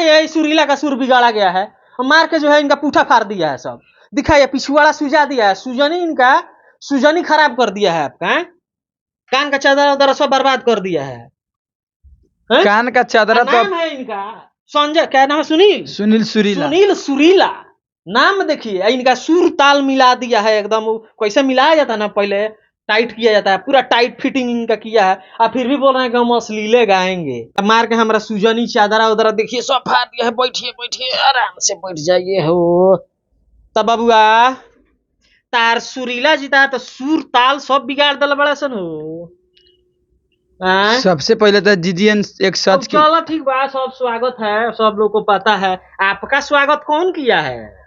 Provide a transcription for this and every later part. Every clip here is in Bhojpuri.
दिखाइए सुरीला का सुर बिगाड़ा गया है, मार के जो है इनका पूठा फाड़ दिया है सब। दिखाइए पिछुआड़ा सुझा दिया है, सुजनी खराब कर दिया है आपका। कान का चादर उधर सब बर्बाद कर दिया है। कान का चादर नाम है इनका संजय, क्या नाम है? सुनील सुरीला नाम देखिए। इनका सुर ताल मिला दिया है एकदम। कैसे मिलाया जाता है ना, पहले टाइट किया जाता है, पूरा टाइट फिटिंग इनका किया है। अब फिर भी बोल रहे हैं कि हम अश्लीले गाएंगे। मार के हमारा सुजनी चादरा उधर देखिए सब फाड़ दिया है। बैठिए आराम से बैठ जाइए हो। तब बबुआ तार सुरीला जीता तो सुर ताल सब बिगाड़ दल बड़ा सन हो। सबसे पहले तो जीजीएन एक सच चलो ठीक बा, सब स्वागत है, सब लोग को पता है। आपका स्वागत कौन किया है?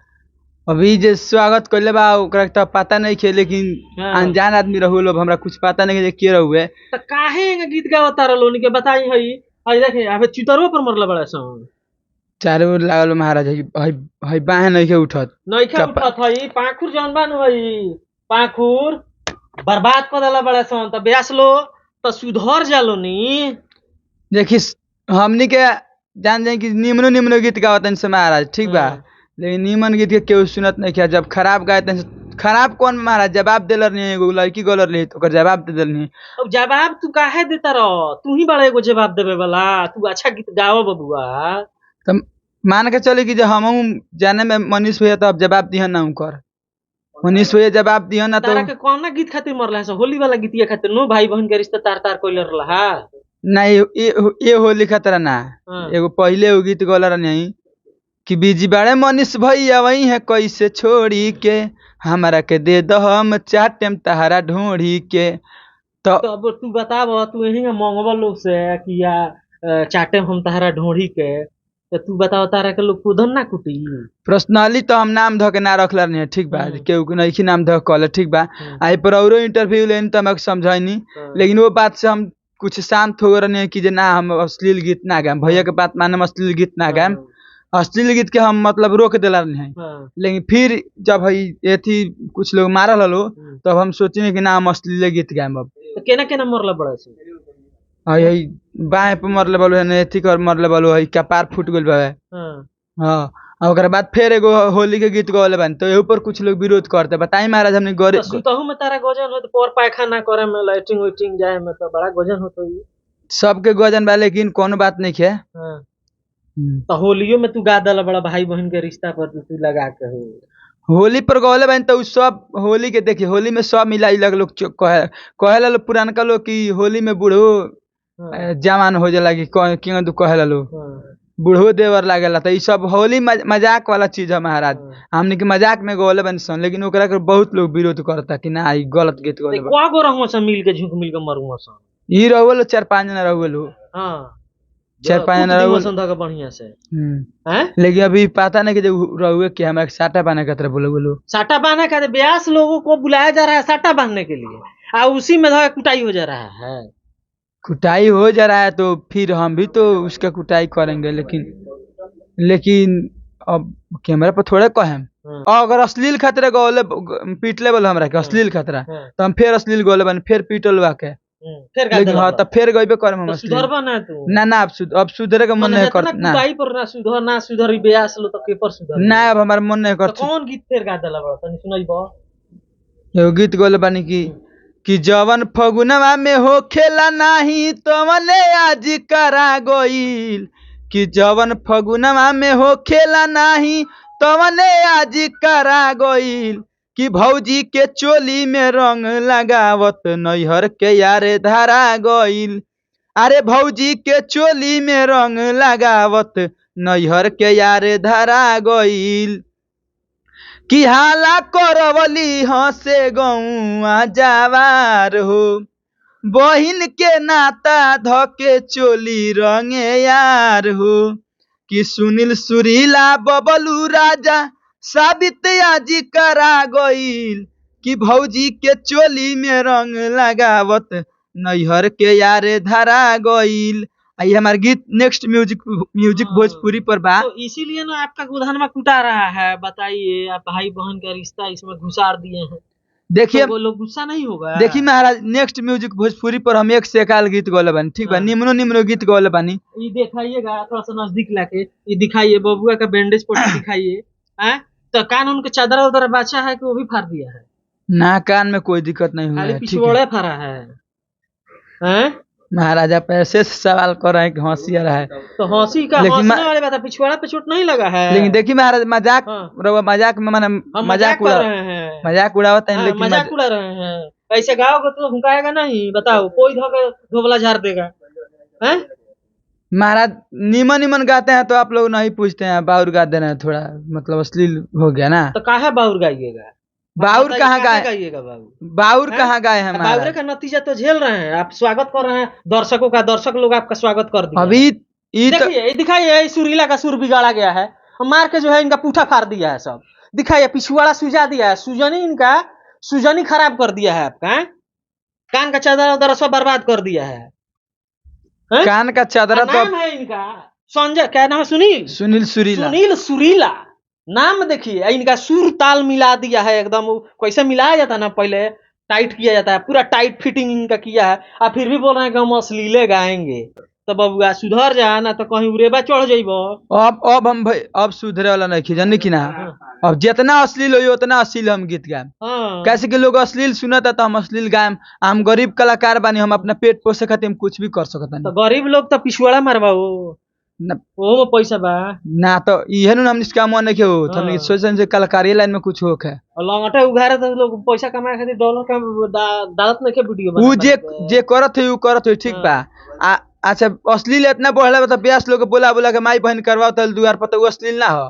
अभी जो स्वागत कर ले बा ओकरा तो पता नहीं खे, लेकिन अनजान आदमी रहू लोग, हमरा कुछ पता नहीं जे के रहुए। तो काहे गीत गावता रहलो के बताई हई। आज देखे अबे चितरो पर मरले बड़ा सन। चारों ओर लागल महाराज हई बाहे नहीं के उठत हई पाखुर जौन बा न हई पाखुर बर्बाद कर देला बड़ा सन। त ब्यास लो तो सुधर जालो नी। देखी हमनी के जान जाए कि निमनो गीत गावतन से महाराज, ठीक बा, लेकिन नीमन गीत के केहू सुनत नहीं किया। जब खराब गायतन खराब कौन महाराज जवाब देलर नहीं, एगो लड़की गलर रही तो जवाब दे देल नहीं। अब जवाब तू काहे देता रह? तू ही बड़ा एगो जवाब देवे वाला। तू अच्छा गीत गाओ बबुआ। तो मान के चले कि जो हम जाने में मनीष भैया तो अब जवाब दिहन ना कर, मनीष भैया जवाब दिहन ना। तो तारा के कौन ना गीत खातिर मरला है? होली वाला गीतिया खातिर नो, भाई बहन के रिश्ता तार तार कोइलर रहा नहीं। ये होली खातिर ना, एगो पहले वो गीत गलर नहीं कि बीजी बाड़े मनीष भैया वही है कैसे छोड़ी के, हमारा के दे दो हम चाटेम तहारा ढोड़ी के। तो अब तू बताब, तू यही मंगवा लोग से किया चाटे हम तहारा ढोड़ी के, तो तू बताओ तारा के लोग कुदन ना कुटी? पर्सनली तो हम नाम धो के ना रखला नहीं, ठीक बा, केहू नहीं नाम धो कल, ठीक बा। आई पर औरो इंटरव्यू लेन तो हम समझाई, लेकिन वो बात से हम कुछ शांत हो रहे कि ना हम अश्लील गीत ना गाएम। भैया के बात माने अश्लील गीत ना गाएम, अश्लील गीत के हम मतलब रोक दिला नहीं। लेकिन फिर जब ये थी कुछ लोग मारल हलो तब हम सोचे कि ना हम अश्लील गीत गाएम। अब तो केना मरला बड़ा से? यही बाएं पे मरले बालो है, एथी कर मरले बालो है, कपार फूट गइल बा। हां ओकरा बाद फिर एगो होली के गीत गवले बन, तो एहू पर कुछ लोग विरोध करते। बताई महाराज हमने गरे सुतहु में तारा गजन हो तो पर पायखाना करे में लाइटिंग वाइटिंग जाए में तो बड़ा गजन होतो ही। सबके गजन बा, लेकिन कोनो बात नहीं है। तो होलियो में तू गा दला बड़ा भाई बहन के रिश्ता पर तू लगा के हो। होली पर गवले बन तो सब होली के देखिए, होली में सब मिलाई लग लोग कहे लो पुरानका लोग कि होली में बूढ़ो जवान हो जाला कि क्यों तू कहे लो बूढ़ो देवर लागेला। तो ये सब होली मजाक वाला चीज है महाराज। हमने के मजाक में गवले बन सन, लेकिन ओकरा के बहुत लोग विरोध करता कि ना ई गलत गीत गवले बा। को गो रहू सन मिल के झुक मिल के मरूआ सन। ई रहल 4-5 जना रहल। हां 4-5 जना रहल सन धा के बढ़िया से। हैं लेकिन अभी पता नहीं कि जो रहुए कि हमरा साटा बांधने का तरह बोले साटा बांधने का ब्यास लोगों को बुलाया जा रहा है साटा बांधने के लिए, और उसी में कुटाई हो जा रहा है। कुटाई हो जा रहा है तो फिर हम भी तो उसका कुटाई करेंगे, लेकिन अब कैमरा पर थोड़ा कहें। अगर अश्लील खतरा गौले पीटले बोल हमरा के अश्लील खतरा तो हम फिर अश्लील गोले बन फिर पीटल बाके लेकिन हां तब फिर गइबे करम हम। सुधरबा ना तू ना अब सुधरे का मन नहीं करत ना। कुटाई पर ना सुधरी ब्यास लो तो के पर सुधर ना। अब हमार मन नहीं करत। कौन गीत फिर गा देला बा तनी सुनाइबो? एगो गीत गोले बानी कि जवन फगुनवा में हो खेला नाही तवने आज करा गइल, कि जवन फगुनवा में हो खेला नाही तवने आज करा गइल, कि भौजी के चोली में रंग लगावत नैहर के यारे धारा गइल। अरे भौजी के चोली में रंग लगावत नैहर के यारे धारा गइल, कि हाला करवली हंसे गौआ जवार हो, बहिन के नाता धके चोली रंगे यार हो, कि सुनील सुरीला बबलू राजा साबित आज करा गइल, कि भौजी के चोली में रंग लगावत नैहर के यारे धरा गइल। आई हमारा गीत नेक्स्ट म्यूजिक भोजपुरी पर बा। तो इसीलिए ना आपका गोधन में कुटा रहा है। बताइए आप भाई बहन का रिश्ता इसमें घुसार दिए हैं। देखिए तो वो लोग गुस्सा नहीं होगा। देखिए महाराज, नेक्स्ट म्यूजिक भोजपुरी पर हम 1 से 1 गीत गौले बानी, ठीक बा, निम्नो निम्नो गीत गौले बानी। ये दिखाइएगा थोड़ा सा नजदीक लाके, ये दिखाइए बबुआ का बैंडेज पट्टी दिखाइए। हैं तो कान उनके चादर उधर बाचा है कि वो भी फाड़ दिया है? ना, कान में कोई दिक्कत नहीं हुआ खाली है, ठीक पिछवाड़े है फाड़ा है। हैं महाराज, आप ऐसे सवाल कर रहे हैं कि हंसी आ रहा है। तो हंसी का लेकिन हंसने वाले बात है, पिछवाड़ा पे चोट नहीं लगा है। लेकिन देखिए महाराज, मजाक हाँ। मजाक में माने हम मजाक कर रहे हैं। मजाक उड़ावत है, हाँ, लेकिन मजाक उड़ा रहे हैं। ऐसे गाओगे तो हुंकाएगा नहीं, बताओ कोई धोबला झाड़ देगा। हैं महाराज नीमन नीमन गाते हैं तो आप लोग नहीं पूछते हैं, बाउर गा देना है, थोड़ा मतलब अश्लील हो गया ना। तो काहे बाउर गाइएगा? बाउर कहाँ गाए? गाइएगा बाउर? बाउर कहाँ गाए हैं बाउरे महाराज? का नतीजा तो झेल रहे हैं आप, स्वागत कर रहे हैं दर्शकों का, दर्शक लोग आपका स्वागत कर दिया। अभी देखिए दिखाइए, ये सुरीला का सुर बिगाड़ा गया है, मार के जो है इनका पूठा फाड़ दिया है सब। दिखाइए पिछवाड़ा सुझा दिया है, सुजनी खराब कर दिया है आपका। हैं? कान का चादर उधर सब बर्बाद कर दिया है। हैं? कान का चादरा तो नाम है इनका संजय, क्या नाम है? सुनील सुरीला। सुनील सुरीला नाम देखिए, इनका सुर ताल मिला दिया है एकदम। कैसे मिलाया जाता है ना, पहले टाइट किया जाता है, पूरा टाइट फिटिंग इनका किया है। आप फिर भी बोल रहे हैं कि हम अश्लीले गाएंगे। तो बबुआ सुधर जा ना, तो कहीं उरेबा चढ़ जाइबो। अब हम भाई अब सुधरे वाला नहीं जानी कि ना। अब जितना अश्लील हो उतना अश्लील हम गीत गाएम। कैसे कि लोग अश्लील सुनता तो हम अश्लील गाएम। हम गरीब कलाकार बानी, हम अपना पेट पोसे खातिर हम कुछ भी कर सकता। तो गरीब लोग तो पिछवाड़ा मारवाओ, वो पैसा बा ना। तो इहे नु हम इसका मन नहीं हो, हमने सोचन से कलाकारी लाइन में कुछ होखे। और लंगटे उघारे तो लोग पैसा कमाए खातिर डॉलर का डालत नहीं के वीडियो उ जे करत है उ करत है, ठीक बा। अच्छा अश्लील इतना बढ़ले बा, तो ब्यास लोग बोला बोला के माई बहन करवाओ तो दुआर पर, तो अश्लील ना हो।